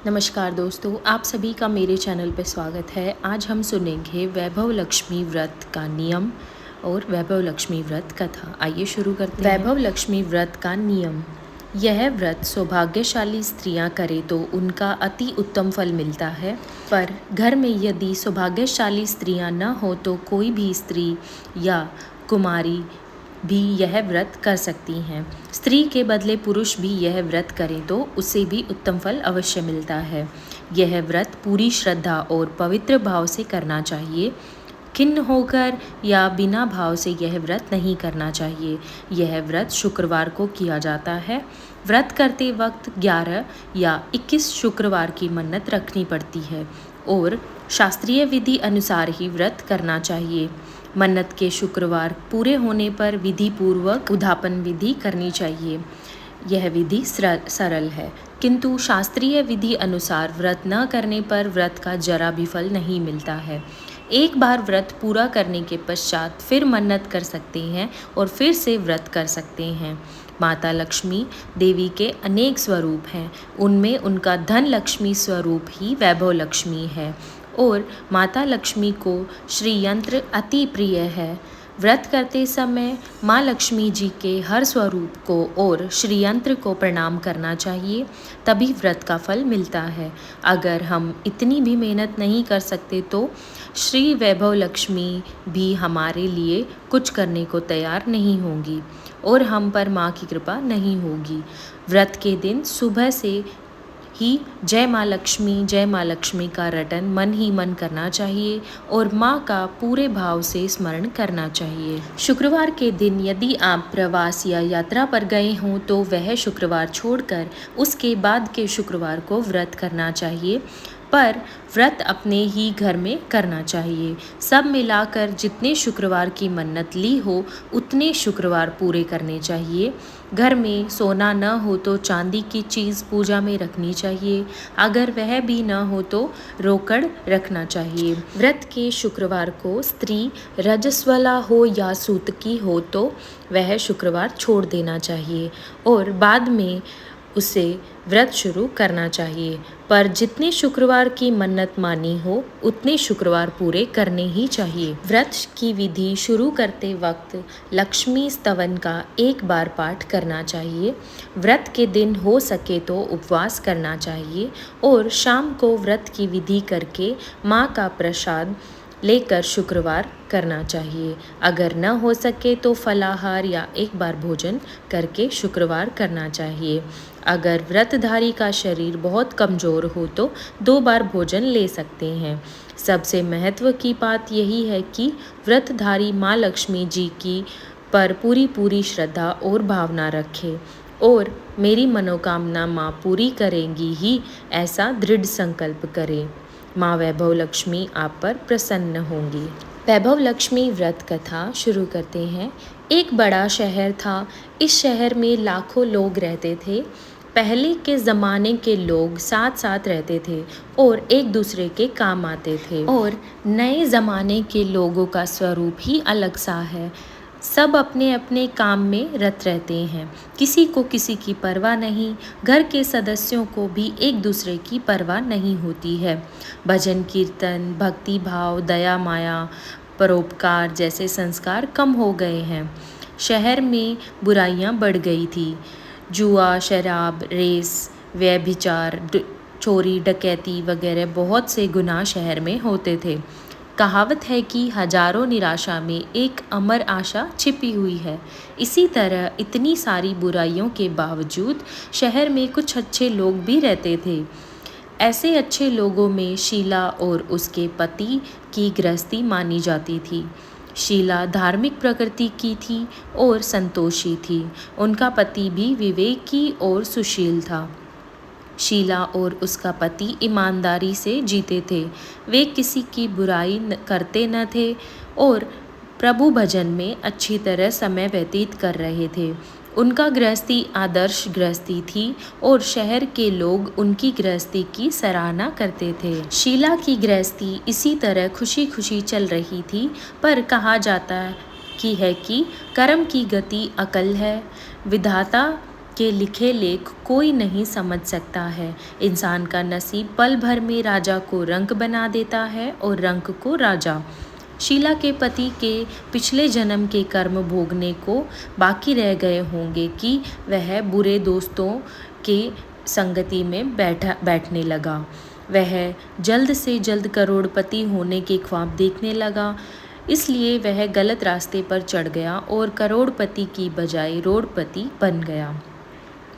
नमस्कार दोस्तों, आप सभी का मेरे चैनल पे स्वागत है। आज हम सुनेंगे वैभव लक्ष्मी व्रत का नियम और वैभव लक्ष्मी व्रत कथा। आइए शुरू करते हैं। वैभव लक्ष्मी व्रत का नियम। यह व्रत सौभाग्यशाली स्त्रियां करें तो उनका अति उत्तम फल मिलता है, पर घर में यदि सौभाग्यशाली स्त्रियां न हो तो कोई भी स्त्री या कुमारी भी यह व्रत कर सकती हैं। स्त्री के बदले पुरुष भी यह व्रत करें तो उसे भी उत्तम फल अवश्य मिलता है। यह व्रत पूरी श्रद्धा और पवित्र भाव से करना चाहिए। खिन्न होकर या बिना भाव से यह व्रत नहीं करना चाहिए। यह व्रत शुक्रवार को किया जाता है। व्रत करते वक्त 11 या 21 शुक्रवार की मन्नत रखनी पड़ती है और शास्त्रीय विधि अनुसार ही व्रत करना चाहिए। मन्नत के शुक्रवार पूरे होने पर विधि पूर्वक उद्यापन विधि करनी चाहिए। यह विधि सरल है, किंतु शास्त्रीय विधि अनुसार व्रत न करने पर व्रत का जरा भी फल नहीं मिलता है। एक बार व्रत पूरा करने के पश्चात फिर मन्नत कर सकते हैं और फिर से व्रत कर सकते हैं। माता लक्ष्मी देवी के अनेक स्वरूप हैं, उनमें उनका धन लक्ष्मी स्वरूप ही वैभव लक्ष्मी है और माता लक्ष्मी को श्री यंत्र अति प्रिय है। व्रत करते समय माँ लक्ष्मी जी के हर स्वरूप को और श्री यंत्र को प्रणाम करना चाहिए, तभी व्रत का फल मिलता है। अगर हम इतनी भी मेहनत नहीं कर सकते तो श्री वैभव लक्ष्मी भी हमारे लिए कुछ करने को तैयार नहीं होंगी और हम पर माँ की कृपा नहीं होगी। व्रत के दिन सुबह से ही जय माँ लक्ष्मी का रटन मन ही मन करना चाहिए और माँ का पूरे भाव से स्मरण करना चाहिए। शुक्रवार के दिन यदि आप प्रवास या यात्रा पर गए हों तो वह शुक्रवार छोड़कर उसके बाद के शुक्रवार को व्रत करना चाहिए, पर व्रत अपने ही घर में करना चाहिए। सब मिलाकर जितने शुक्रवार की मन्नत ली हो उतने शुक्रवार पूरे करने चाहिए। घर में सोना न हो तो चांदी की चीज़ पूजा में रखनी चाहिए। अगर वह भी न हो तो रोकड़ रखना चाहिए। व्रत के शुक्रवार को स्त्री रजस्वला हो या सूतकी हो तो वह शुक्रवार छोड़ देना चाहिए और बाद में उसे व्रत शुरू करना चाहिए। पर जितने शुक्रवार की मन्नत मानी हो उतने शुक्रवार पूरे करने ही चाहिए। व्रत की विधि शुरू करते वक्त लक्ष्मी स्तवन का एक बार पाठ करना चाहिए। व्रत के दिन हो सके तो उपवास करना चाहिए और शाम को व्रत की विधि करके माँ का प्रसाद लेकर शुक्रवार करना चाहिए। अगर न हो सके तो फलाहार या एक बार भोजन करके शुक्रवार करना चाहिए। अगर व्रतधारी का शरीर बहुत कमज़ोर हो तो 2 बार भोजन ले सकते हैं। सबसे महत्व की बात यही है कि व्रतधारी माँ लक्ष्मी जी की पर पूरी श्रद्धा और भावना रखे और मेरी मनोकामना माँ पूरी करेंगी ही ऐसा दृढ़ संकल्प करें। माँ वैभव लक्ष्मी आप पर प्रसन्न होंगी। वैभव लक्ष्मी व्रत कथा शुरू करते हैं। एक बड़ा शहर था। इस शहर में लाखों लोग रहते थे। पहले के ज़माने के लोग साथ साथ रहते थे और एक दूसरे के काम आते थे, और नए ज़माने के लोगों का स्वरूप ही अलग सा है। सब अपने अपने काम में रत रहते हैं, किसी को किसी की परवाह नहीं। घर के सदस्यों को भी एक दूसरे की परवाह नहीं होती है। भजन कीर्तन, भक्ति भाव, दया माया, परोपकार जैसे संस्कार कम हो गए हैं। शहर में बुराइयां बढ़ गई थी। जुआ, शराब, रेस, व्यभिचार, चोरी, डकैती वगैरह बहुत से गुनाह शहर में होते थे। कहावत है कि हजारों निराशा में एक अमर आशा छिपी हुई है। इसी तरह इतनी सारी बुराइयों के बावजूद शहर में कुछ अच्छे लोग भी रहते थे। ऐसे अच्छे लोगों में शीला और उसके पति की गृहस्थी मानी जाती थी। शीला धार्मिक प्रकृति की थी और संतोषी थी। उनका पति भी विवेकी और सुशील था। शीला और उसका पति ईमानदारी से जीते थे। वे किसी की बुराई करते न थे और प्रभु भजन में अच्छी तरह समय व्यतीत कर रहे थे। उनका गृहस्थी आदर्श गृहस्थी थी और शहर के लोग उनकी गृहस्थी की सराहना करते थे। शीला की गृहस्थी इसी तरह खुशी खुशी चल रही थी, पर कहा जाता है कि कर्म की गति अकल है। विधाता के लिखे लेख कोई नहीं समझ सकता है। इंसान का नसीब पल भर में राजा को रंक बना देता है और रंक को राजा। शीला के पति के पिछले जन्म के कर्म भोगने को बाकी रह गए होंगे कि वह बुरे दोस्तों के संगति में बैठने लगा। वह जल्द से जल्द करोड़पति होने के ख्वाब देखने लगा, इसलिए वह गलत रास्ते पर चढ़ गया और करोड़पति की बजाय रोड़पति बन गया।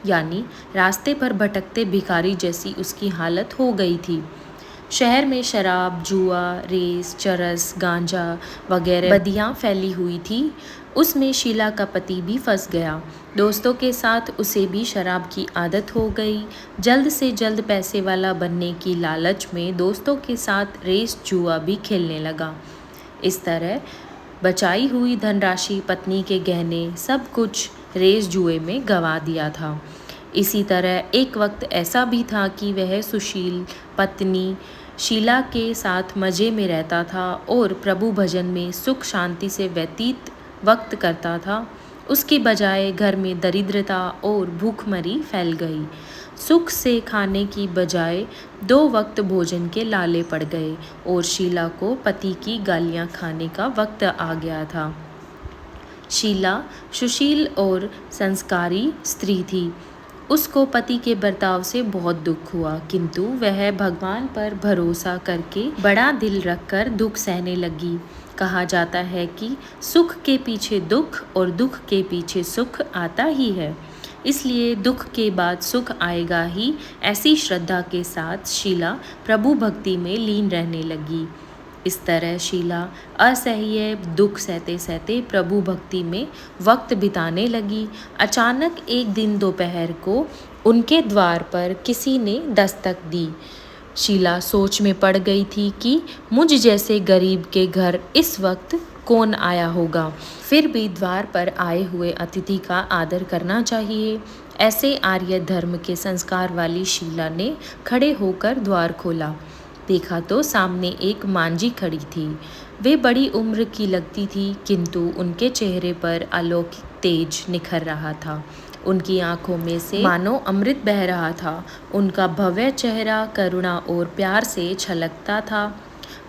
यानी रास्ते पर भटकते भिखारी जैसी उसकी हालत हो गई थी। शहर में शराब, जुआ, रेस, चरस, गांजा वगैरह बदियाँ फैली हुई थी। उसमें शीला का पति भी फंस गया। दोस्तों के साथ उसे भी शराब की आदत हो गई। जल्द से जल्द पैसे वाला बनने की लालच में दोस्तों के साथ रेस, जुआ भी खेलने लगा। इस तरह बचाई हुई धनराशि, पत्नी के गहने, सब कुछ रेस जुए में गंवा दिया था। इसी तरह एक वक्त ऐसा भी था कि वह सुशील पत्नी शीला के साथ मज़े में रहता था और प्रभु भजन में सुख शांति से व्यतीत वक्त करता था। उसकी बजाय घर में दरिद्रता और भूखमरी फैल गई। सुख से खाने की बजाय 2 वक्त भोजन के लाले पड़ गए और शीला को पति की गालियां खाने का वक्त आ गया था। शीला सुशील और संस्कारी स्त्री थी। उसको पति के बर्ताव से बहुत दुख हुआ, किंतु वह भगवान पर भरोसा करके बड़ा दिल रखकर दुख सहने लगी। कहा जाता है कि सुख के पीछे दुख और दुख के पीछे सुख आता ही है, इसलिए दुख के बाद सुख आएगा ही। ऐसी श्रद्धा के साथ शीला प्रभु भक्ति में लीन रहने लगी। इस तरह शीला असह्य दुख सहते सहते प्रभु भक्ति में वक्त बिताने लगी। अचानक एक दिन दोपहर को उनके द्वार पर किसी ने दस्तक दी। शीला सोच में पड़ गई थी कि मुझ जैसे गरीब के घर इस वक्त कौन आया होगा। फिर भी द्वार पर आए हुए अतिथि का आदर करना चाहिए। ऐसे आर्य धर्म के संस्कार वाली शीला ने खड़े होकर द्वार खोला। देखा तो सामने एक मांझी खड़ी थी। वे बड़ी उम्र की लगती थी, किंतु उनके चेहरे पर अलौकिक तेज निखर रहा था। उनकी आंखों में से मानो अमृत बह रहा था। उनका भव्य चेहरा करुणा और प्यार से छलकता था।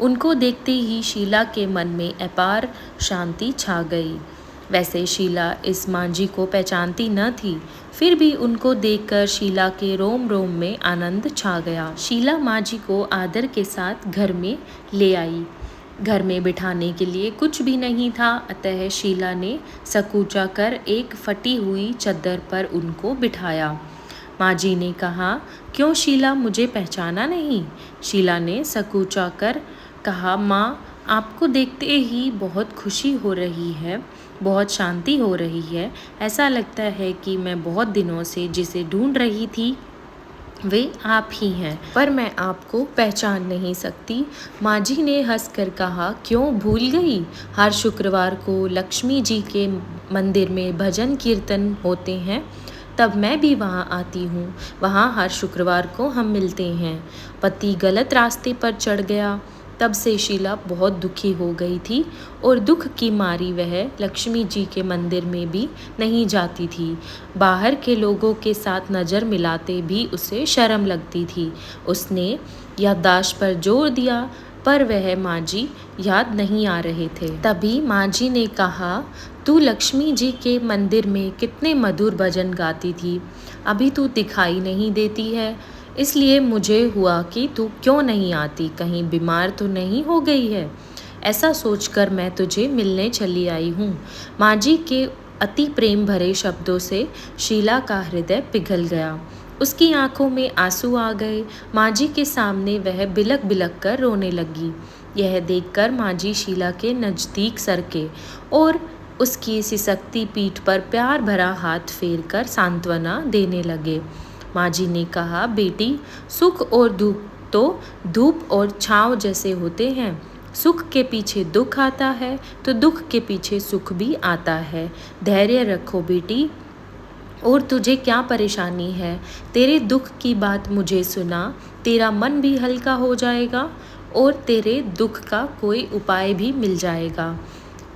उनको देखते ही शीला के मन में अपार शांति छा गई। वैसे शीला इस मांझी को पहचानती न थी, फिर भी उनको देखकर शीला के रोम रोम में आनंद छा गया। शीला मांझी को आदर के साथ घर में ले आई। घर में बिठाने के लिए कुछ भी नहीं था, अतः शीला ने सकूचा कर एक फटी हुई चद्दर पर उनको बिठाया। मांझी ने कहा, क्यों शीला, मुझे पहचाना नहीं? शीला ने सकूचा कर कहा, माँ, आपको देखते ही बहुत खुशी हो रही है, बहुत शांति हो रही है। ऐसा लगता है कि मैं बहुत दिनों से जिसे ढूंढ रही थी वे आप ही हैं, पर मैं आपको पहचान नहीं सकती। मांझी ने हंसकर कहा, क्यों भूल गई? हर शुक्रवार को लक्ष्मी जी के मंदिर में भजन कीर्तन होते हैं, तब मैं भी वहाँ आती हूँ। वहाँ हर शुक्रवार को हम मिलते हैं। पति गलत रास्ते पर चढ़ गया। तब से शीला बहुत दुखी हो गई थी और दुख की मारी वह लक्ष्मी जी के मंदिर में भी नहीं जाती थी। बाहर के लोगों के साथ नज़र मिलाते भी उसे शर्म लगती थी। उसने याददाश्त पर जोर दिया, पर वह मांझी याद नहीं आ रहे थे। तभी मांझी ने कहा, तू लक्ष्मी जी के मंदिर में कितने मधुर भजन गाती थी, अभी तू दिखाई नहीं देती है, इसलिए मुझे हुआ कि तू क्यों नहीं आती, कहीं बीमार तो नहीं हो गई है। ऐसा सोचकर मैं तुझे मिलने चली आई हूँ। मांझी के अति प्रेम भरे शब्दों से शीला का हृदय पिघल गया। उसकी आंखों में आंसू आ गए। मांझी के सामने वह बिलक बिलक कर रोने लगी। यह देखकर मांझी शीला के नज़दीक सरके और उसकी सिसकती पीठ पर प्यार भरा हाथ फेर कर सांत्वना देने लगे। मांझी ने कहा, बेटी, सुख और दुख तो धूप और छाँव जैसे होते हैं। सुख के पीछे दुख आता है तो दुख के पीछे सुख भी आता है। धैर्य रखो बेटी। और तुझे क्या परेशानी है? तेरे दुख की बात मुझे सुना, तेरा मन भी हल्का हो जाएगा और तेरे दुख का कोई उपाय भी मिल जाएगा।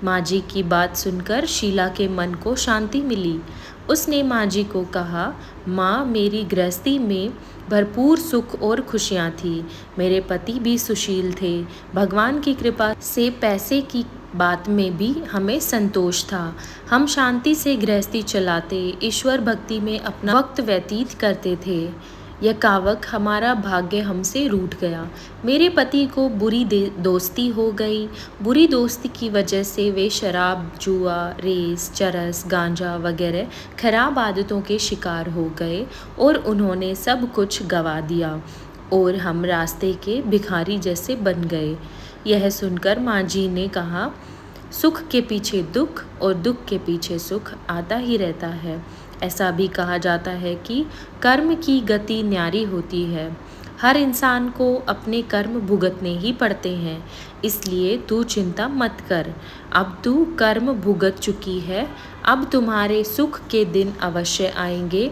मांझी की बात सुनकर शीला के मन को शांति मिली। उसने माँ जी को कहा, माँ, मेरी गृहस्थी में भरपूर सुख और खुशियाँ थी। मेरे पति भी सुशील थे। भगवान की कृपा से पैसे की बात में भी हमें संतोष था। हम शांति से गृहस्थी चलाते, ईश्वर भक्ति में अपना वक्त व्यतीत करते थे। यह कावक हमारा भाग्य हमसे रूठ गया। मेरे पति को बुरी दोस्ती हो गई। बुरी दोस्ती की वजह से वे शराब, जुआ, रेस, चरस, गांजा वगैरह खराब आदतों के शिकार हो गए और उन्होंने सब कुछ गंवा दिया और हम रास्ते के भिखारी जैसे बन गए। यह सुनकर माँ जी ने कहा, सुख के पीछे दुख और दुख के पीछे सुख आता ही रहता है। ऐसा भी कहा जाता है कि कर्म की गति न्यारी होती है। हर इंसान को अपने कर्म भुगतने ही पड़ते हैं, इसलिए तू चिंता मत कर। अब तू कर्म भुगत चुकी है, अब तुम्हारे सुख के दिन अवश्य आएंगे।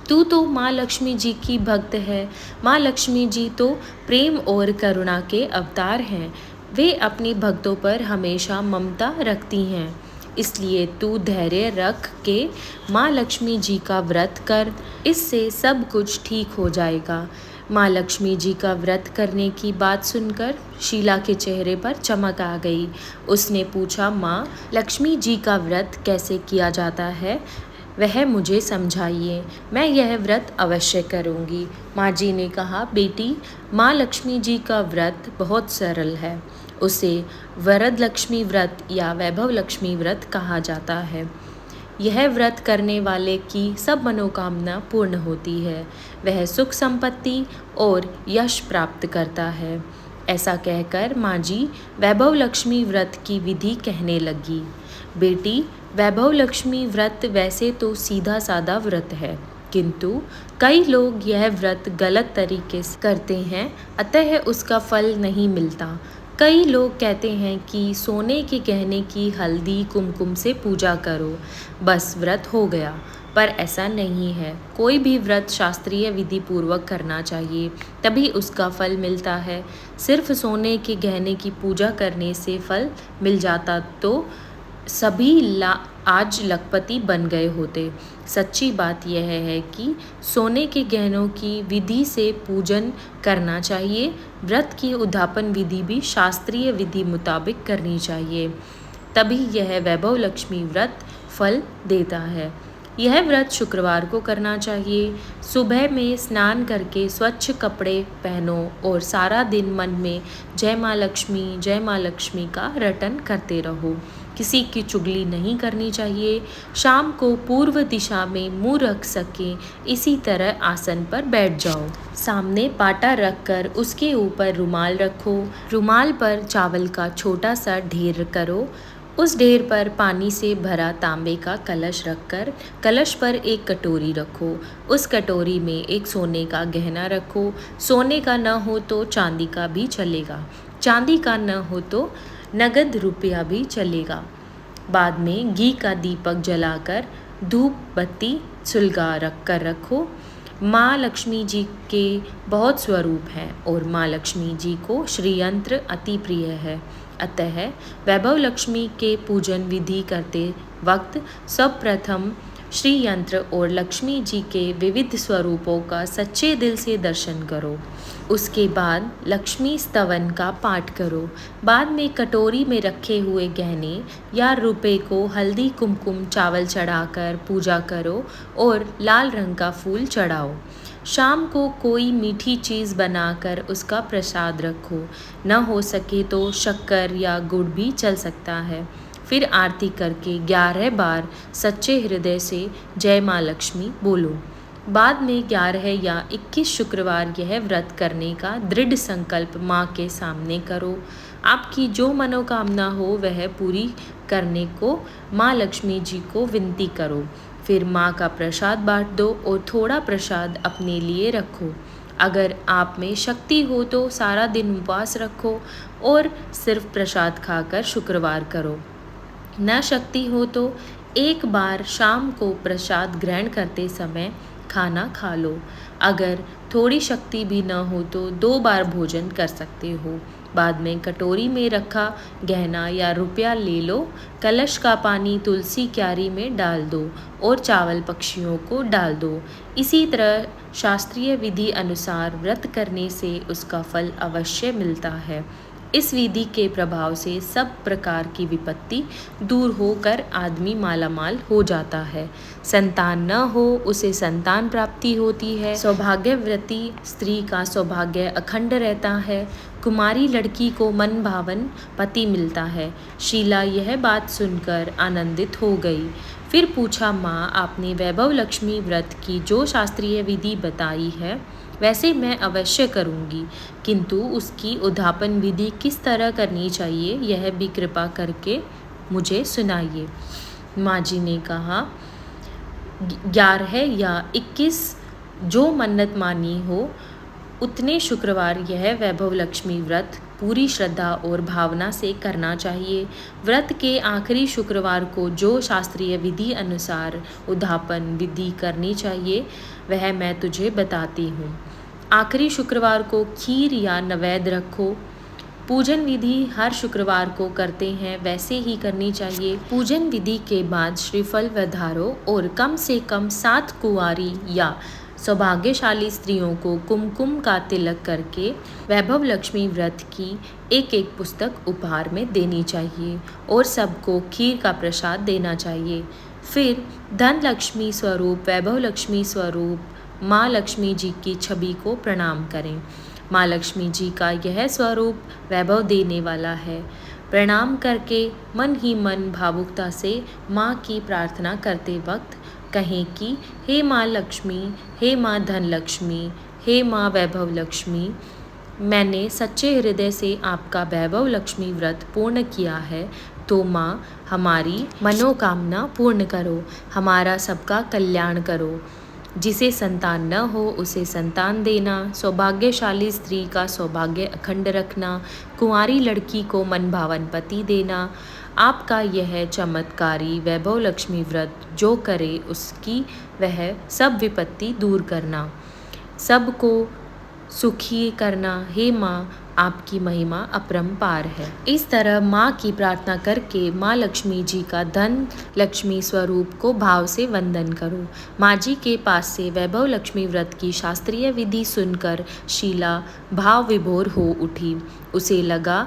तू तो माँ लक्ष्मी जी की भक्त है। माँ लक्ष्मी जी तो प्रेम और करुणा के अवतार हैं। वे अपनी भक्तों पर हमेशा ममता रखती हैं। इसलिए तू धैर्य रख के माँ लक्ष्मी जी का व्रत कर, इससे सब कुछ ठीक हो जाएगा। माँ लक्ष्मी जी का व्रत करने की बात सुनकर शीला के चेहरे पर चमक आ गई। उसने पूछा, माँ लक्ष्मी जी का व्रत कैसे किया जाता है, वह मुझे समझाइए, मैं यह व्रत अवश्य करूँगी। माँ जी ने कहा, बेटी, माँ लक्ष्मी जी का व्रत बहुत सरल है। उसे वरद लक्ष्मी व्रत या वैभव लक्ष्मी व्रत कहा जाता है। यह व्रत करने वाले की सब मनोकामना पूर्ण होती है। वह सुख संपत्ति और यश प्राप्त करता है। ऐसा कहकर माँ जी वैभव लक्ष्मी व्रत की विधि कहने लगी। बेटी, वैभव लक्ष्मी व्रत वैसे तो सीधा साधा व्रत है, किंतु कई लोग यह व्रत गलत तरीके से करते हैं, अतः उसका फल नहीं मिलता। कई लोग कहते हैं कि सोने के गहने की हल्दी कुमकुम से पूजा करो, बस व्रत हो गया, पर ऐसा नहीं है। कोई भी व्रत शास्त्रीय विधि पूर्वक करना चाहिए, तभी उसका फल मिलता है। सिर्फ सोने के गहने की पूजा करने से फल मिल जाता तो सभी आज लखपति बन गए होते। सच्ची बात यह है कि सोने के गहनों की विधि से पूजन करना चाहिए। व्रत की उद्यापन विधि भी शास्त्रीय विधि मुताबिक करनी चाहिए, तभी यह वैभव लक्ष्मी व्रत फल देता है। यह व्रत शुक्रवार को करना चाहिए। सुबह में स्नान करके स्वच्छ कपड़े पहनो और सारा दिन मन में जय माँ लक्ष्मी का रटन करते रहो। किसी की चुगली नहीं करनी चाहिए। शाम को पूर्व दिशा में मुंह रख सके इसी तरह आसन पर बैठ जाओ। सामने पाटा रखकर उसके ऊपर रुमाल रखो। रुमाल पर चावल का छोटा सा ढेर करो। उस ढेर पर पानी से भरा तांबे का कलश रखकर कलश पर एक कटोरी रखो। उस कटोरी में एक सोने का गहना रखो। सोने का न हो तो चांदी का भी चलेगा। चांदी का न हो तो नगद रुपया भी चलेगा। बाद में घी का दीपक जलाकर धूप बत्ती सुलगा रखो। माँ लक्ष्मी जी के बहुत स्वरूप हैं और माँ लक्ष्मी जी को श्री यंत्र अति प्रिय है, अतः वैभव लक्ष्मी के पूजन विधि करते वक्त सब प्रथम श्री यंत्र और लक्ष्मी जी के विविध स्वरूपों का सच्चे दिल से दर्शन करो। उसके बाद लक्ष्मी स्तवन का पाठ करो। बाद में कटोरी में रखे हुए गहने या रुपए को हल्दी कुमकुम चावल चढ़ाकर पूजा करो और लाल रंग का फूल चढ़ाओ। शाम को कोई मीठी चीज़ बनाकर उसका प्रसाद रखो। न हो सके तो शक्कर या गुड़ भी चल सकता है। फिर आरती करके 11 बार सच्चे हृदय से जय माँ लक्ष्मी बोलो। बाद में 11 या 21 शुक्रवार यह व्रत करने का दृढ़ संकल्प माँ के सामने करो। आपकी जो मनोकामना हो वह पूरी करने को माँ लक्ष्मी जी को विनती करो। फिर माँ का प्रसाद बांट दो और थोड़ा प्रसाद अपने लिए रखो। अगर आप में शक्ति हो तो सारा दिन उपवास रखो और सिर्फ प्रसाद खाकर शुक्रवार करो। न शक्ति हो तो एक बार शाम को प्रसाद ग्रहण करते समय खाना खा लो। अगर थोड़ी शक्ति भी न हो तो 2 बार भोजन कर सकते हो। बाद में कटोरी में रखा गहना या रुपया ले लो, कलश का पानी तुलसी क्यारी में डाल दो और चावल पक्षियों को डाल दो। इसी तरह शास्त्रीय विधि अनुसार व्रत करने से उसका फल अवश्य मिलता है। इस विधि के प्रभाव से सब प्रकार की विपत्ति दूर होकर आदमी मालामाल हो जाता है। संतान न हो उसे संतान प्राप्ति होती है। सौभाग्यवती स्त्री का सौभाग्य अखंड रहता है। कुमारी लड़की को मन भावन पति मिलता है। शीला यह बात सुनकर आनंदित हो गई। फिर पूछा, माँ, आपने वैभव लक्ष्मी व्रत की जो शास्त्रीय विधि बताई है वैसे मैं अवश्य करूँगी, किंतु उसकी उद्यापन विधि किस तरह करनी चाहिए यह भी कृपा करके मुझे सुनाइए। माँ जी ने कहा, 11 या 21 जो मन्नत मानी हो उतने शुक्रवार यह वैभव लक्ष्मी व्रत पूरी श्रद्धा और भावना से करना चाहिए। व्रत के आखिरी शुक्रवार को जो शास्त्रीय विधि अनुसार उद्यापन विधि करनी चाहिए वह मैं तुझे बताती हूँ। आखिरी शुक्रवार को खीर या नैवेद्य रखो। पूजन विधि हर शुक्रवार को करते हैं वैसे ही करनी चाहिए। पूजन विधि के बाद श्रीफल वधारो और कम से कम 7 कुंवारी या सौभाग्यशाली स्त्रियों को कुमकुम का तिलक करके वैभव लक्ष्मी व्रत की एक पुस्तक उपहार में देनी चाहिए और सबको खीर का प्रसाद देना चाहिए। फिर धन लक्ष्मी स्वरूप वैभव लक्ष्मी स्वरूप माँ लक्ष्मी जी की छवि को प्रणाम करें। माँ लक्ष्मी जी का यह स्वरूप वैभव देने वाला है। प्रणाम करके मन ही मन भावुकता से माँ की प्रार्थना करते वक्त कहें कि हे माँ लक्ष्मी, हे माँ धन लक्ष्मी, हे माँ वैभव लक्ष्मी, मैंने सच्चे हृदय से आपका वैभव लक्ष्मी व्रत पूर्ण किया है, तो माँ हमारी मनोकामना पूर्ण करो, हमारा सबका कल्याण करो। जिसे संतान न हो उसे संतान देना, सौभाग्यशाली स्त्री का सौभाग्य अखंड रखना, कुंवारी लड़की को मनभावन पति देना। आपका यह चमत्कारी वैभव लक्ष्मी व्रत जो करे उसकी वह सब विपत्ति दूर करना, सबको सुखी करना। हे माँ, आपकी महिमा अपरंपार है। इस तरह माँ की प्रार्थना करके माँ लक्ष्मी जी का धन लक्ष्मी स्वरूप को भाव से वंदन करो। माँ जी के पास से वैभव लक्ष्मी व्रत की शास्त्रीय विधि सुनकर शीला भाव विभोर हो उठी। उसे लगा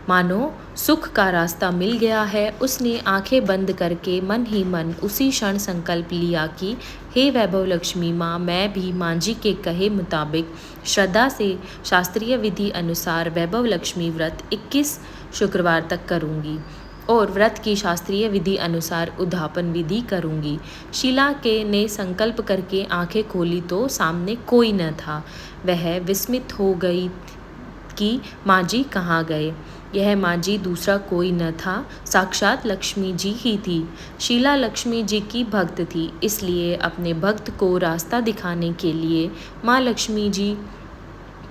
मानो सुख का रास्ता मिल गया है। उसने आंखें बंद करके मन ही मन उसी क्षण संकल्प लिया कि हे वैभव लक्ष्मी माँ, मैं भी माँ जी के कहे मुताबिक श्रद्धा से शास्त्रीय विधि अनुसार वैभव लक्ष्मी व्रत 21 शुक्रवार तक करूँगी और व्रत की शास्त्रीय विधि अनुसार उद्यापन विधि करूँगी। शीला के ने संकल्प करके आंखें खोली तो सामने कोई न था। वह विस्मित हो गई कि माँ जी कहाँ गए। यह माँ जी दूसरा कोई न था, साक्षात लक्ष्मी जी ही थी। शीला लक्ष्मी जी की भक्त थी, इसलिए अपने भक्त को रास्ता दिखाने के लिए माँ लक्ष्मी जी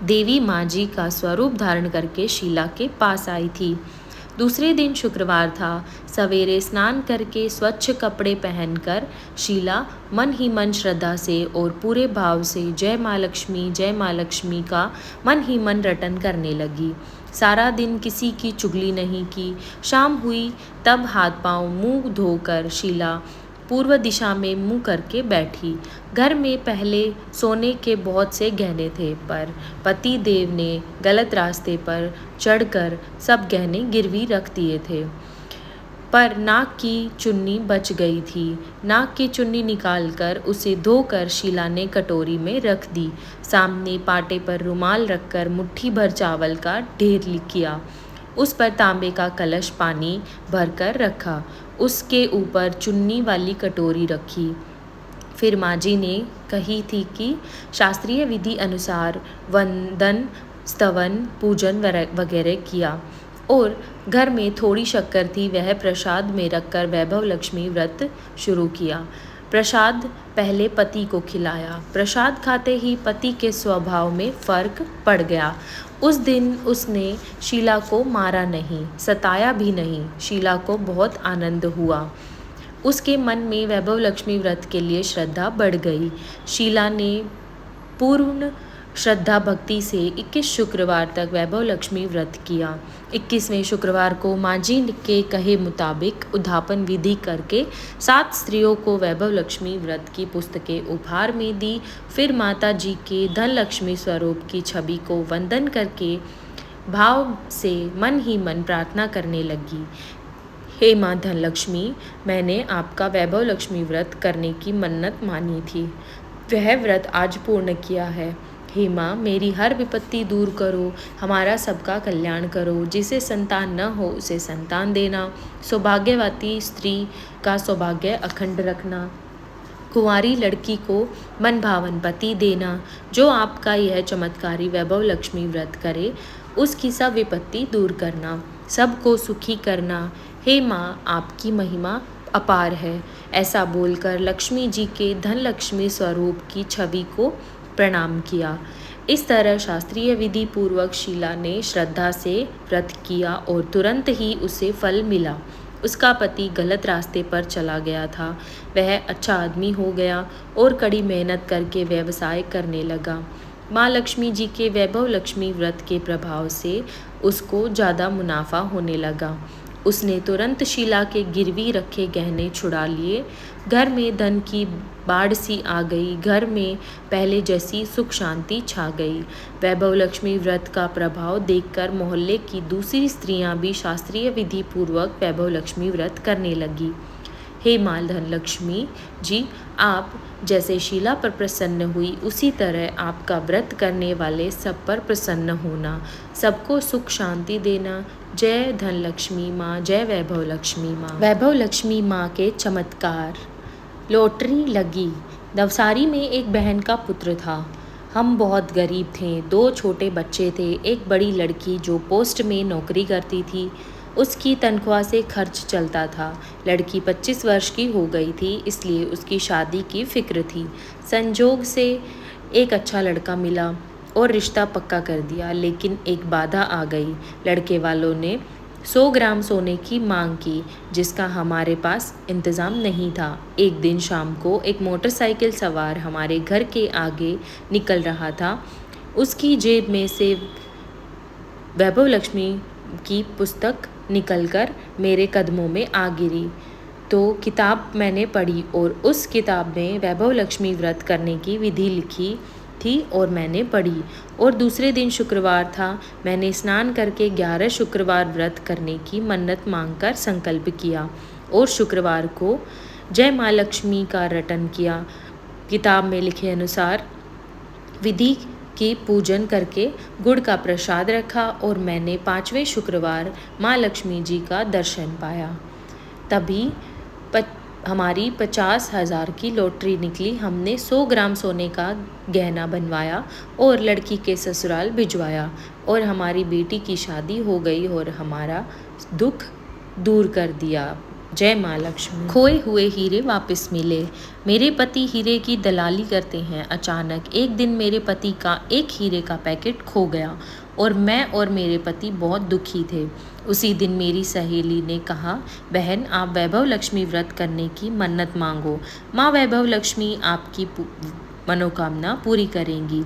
देवी माँ जी का स्वरूप धारण करके शीला के पास आई थी। दूसरे दिन शुक्रवार था। सवेरे स्नान करके स्वच्छ कपड़े पहनकर शीला मन ही मन श्रद्धा से और पूरे भाव से जय माँ लक्ष्मी का मन ही मन रटन करने लगी। सारा दिन किसी की चुगली नहीं की। शाम हुई तब हाथ पांव मुंह धोकर शीला पूर्व दिशा में मुंह करके बैठी। घर में पहले सोने के बहुत से गहने थे, पर पति देव ने गलत रास्ते पर चढ़कर सब गहने गिरवी रख दिए थे। पर नाक की चुन्नी बच गई थी। नाक की चुन्नी निकालकर उसे धोकर शीला ने कटोरी में रख दी। सामने पाटे पर रुमाल रखकर मुट्ठी भर चावल का ढेर किया। उस पर तांबे का कलश पानी भरकर रखा। उसके ऊपर चुन्नी वाली कटोरी रखी। फिर माँ जी ने कही थी कि शास्त्रीय विधि अनुसार वंदन, स्तवन, पूजन वगैरह किया और घर में थोड़ी शक्कर थी, वह प्रसाद में रखकर वैभव लक्ष्मी व्रत शुरू किया। प्रसाद पहले पति को खिलाया। प्रसाद खाते ही पति के स्वभाव में फर्क पड़ गया। उस दिन उसने शीला को मारा नहीं, सताया भी नहीं। शीला को बहुत आनंद हुआ। उसके मन में वैभव लक्ष्मी व्रत के लिए श्रद्धा बढ़ गई। शीला ने पूर्ण श्रद्धा भक्ति से 21 शुक्रवार तक वैभव लक्ष्मी व्रत किया। 21वें शुक्रवार को माँ जी के कहे मुताबिक उद्यापन विधि करके 7 स्त्रियों को वैभव लक्ष्मी व्रत की पुस्तकें उपहार में दी। फिर माता जी के धन लक्ष्मी स्वरूप की छवि को वंदन करके भाव से मन ही मन प्रार्थना करने लगी। हे माँ धनलक्ष्मी, मैंने आपका वैभव लक्ष्मी व्रत करने की मन्नत मानी थी, वह व्रत आज पूर्ण किया है। हे माँ, मेरी हर विपत्ति दूर करो, हमारा सबका कल्याण करो। जिसे संतान न हो उसे संतान देना, सौभाग्यवती स्त्री का सौभाग्य अखंड रखना, कुंवारी लड़की को मन भावन पति देना। जो आपका यह चमत्कारी वैभव लक्ष्मी व्रत करे उसकी सब विपत्ति दूर करना, सबको सुखी करना। हे माँ, आपकी महिमा अपार है। ऐसा बोलकर लक्ष्मी जी के धन लक्ष्मी स्वरूप की छवि को प्रणाम किया। इस तरह शास्त्रीय विधि पूर्वक शीला ने श्रद्धा से व्रत किया और तुरंत ही उसे फल मिला। उसका पति गलत रास्ते पर चला गया था, वह अच्छा आदमी हो गया और कड़ी मेहनत करके व्यवसाय करने लगा। माँ लक्ष्मी जी के वैभव लक्ष्मी व्रत के प्रभाव से उसको ज़्यादा मुनाफा होने लगा। उसने तुरंत शीला के गिरवी रखे गहने छुड़ा लिए। घर में धन की बाढ़ सी आ गई। घर में पहले जैसी सुख शांति छा गई। वैभव लक्ष्मी व्रत का प्रभाव देखकर मोहल्ले की दूसरी स्त्रियां भी शास्त्रीय विधि पूर्वक वैभव लक्ष्मी व्रत करने लगी। हे माँ धनलक्ष्मी जी, आप जैसे शीला पर प्रसन्न हुई उसी तरह आपका व्रत करने वाले सब पर प्रसन्न होना, सबको सुख शांति देना। जय धनलक्ष्मी माँ, जय वैभव लक्ष्मी माँ। वैभव लक्ष्मी माँ के चमत्कार। लॉटरी लगी। नवसारी में एक बहन का पुत्र था। हम बहुत गरीब थे। 2 छोटे बच्चे थे। एक बड़ी लड़की जो पोस्ट में नौकरी करती थी, उसकी तनख्वाह से खर्च चलता था। लड़की 25 वर्ष की हो गई थी, इसलिए उसकी शादी की फिक्र थी। संजोग से एक अच्छा लड़का मिला और रिश्ता पक्का कर दिया, लेकिन एक बाधा आ गई। लड़के वालों ने 100 ग्राम सोने की मांग की, जिसका हमारे पास इंतज़ाम नहीं था। एक दिन शाम को एक मोटरसाइकिल सवार हमारे घर के आगे निकल रहा था। उसकी जेब में से वैभव लक्ष्मी की पुस्तक निकलकर मेरे कदमों में आ गिरी। तो किताब मैंने पढ़ी और उस किताब में वैभव लक्ष्मी व्रत करने की विधि लिखी थी और मैंने पढ़ी। और दूसरे दिन शुक्रवार था। मैंने स्नान करके 11 शुक्रवार व्रत करने की मन्नत मांगकर संकल्प किया और शुक्रवार को जय माँ लक्ष्मी का रटन किया। किताब में लिखे अनुसार विधि की पूजन करके गुड़ का प्रसाद रखा और मैंने 5वें शुक्रवार माँ लक्ष्मी जी का दर्शन पाया। तभी हमारी 50,000 की लॉटरी निकली। हमने 100 ग्राम सोने का गहना बनवाया और लड़की के ससुराल भिजवाया और हमारी बेटी की शादी हो गई और हमारा दुख दूर कर दिया। जय माँ लक्ष्मी। खोए हुए हीरे वापस मिले। मेरे पति हीरे की दलाली करते हैं। अचानक एक दिन मेरे पति का एक हीरे का पैकेट खो गया और मैं और मेरे पति बहुत दुखी थे। उसी दिन मेरी सहेली ने कहा, बहन आप वैभव लक्ष्मी व्रत करने की मन्नत मांगो, माँ वैभव लक्ष्मी आपकी मनोकामना पूरी करेंगी।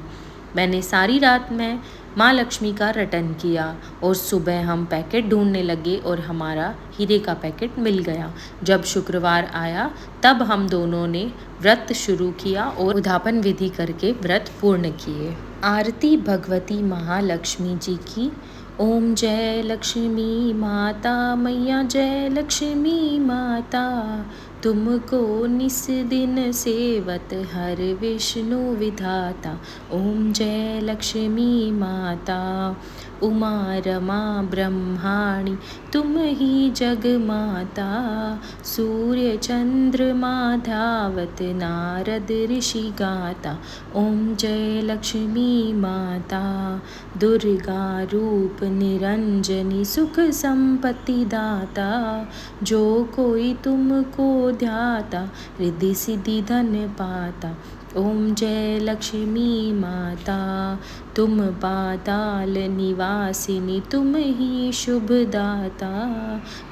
मैंने सारी रात में माँ लक्ष्मी का रटन किया और सुबह हम पैकेट ढूंढने लगे और हमारा हीरे का पैकेट मिल गया। जब शुक्रवार आया तब हम दोनों ने व्रत शुरू किया और उद्यापन विधि करके व्रत पूर्ण किए। आरती भगवती महालक्ष्मी जी की। ओम जय लक्ष्मी माता मैया, जय लक्ष्मी माता, तुमको निस दिन सेवत हर विष्णु विधाता। ओम जय लक्ष्मी माता, उमा रमा ब्रह्माणी तुम ही जग माता। सूर्य चंद्रमा धावत नारद ऋषि गाता। ओम जय लक्ष्मी माता, दुर्गा रूप निरंजनी सुख संपत्ति दाता। जो कोई तुमको ध्याता रिद्धि सिद्धि धन पाता। ओम जय लक्ष्मी माता, तुम पाताल निवासिनी, तुम ही शुभदाता,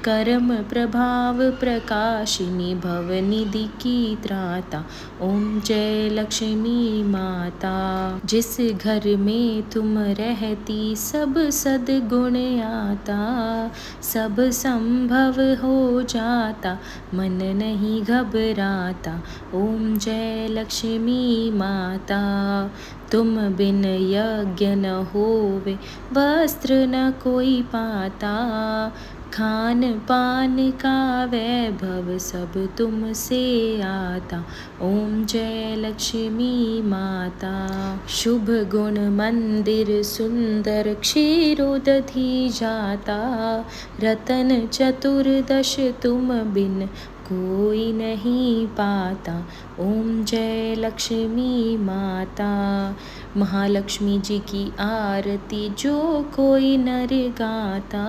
कर्म प्रभाव प्रकाशिनी, भवनिधि की त्राता। ओम जय लक्ष्मी माता। जिस घर में तुम रहती सब सद्गुण आता, सब संभव हो जाता, मन नहीं घबराता। ओम जय लक्ष्मी माता, तुम बिन यज्ञ न होवे, वस्त्र न कोई पाता, खान पान का वैभव सब तुमसे आता। ओम जय लक्ष्मी माता। शुभ गुण मंदिर सुंदर, क्षीरोदधि जाता, रतन चतुर्दश तुम बिन कोई नहीं पाता। ओम जय लक्ष्मी माता। महालक्ष्मी जी की आरती जो कोई नर गाता,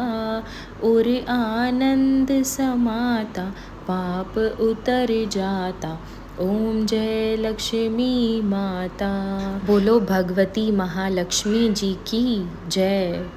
और आनंद समाता, पाप उतर जाता। ओम जय लक्ष्मी माता। बोलो भगवती महालक्ष्मी जी की जय।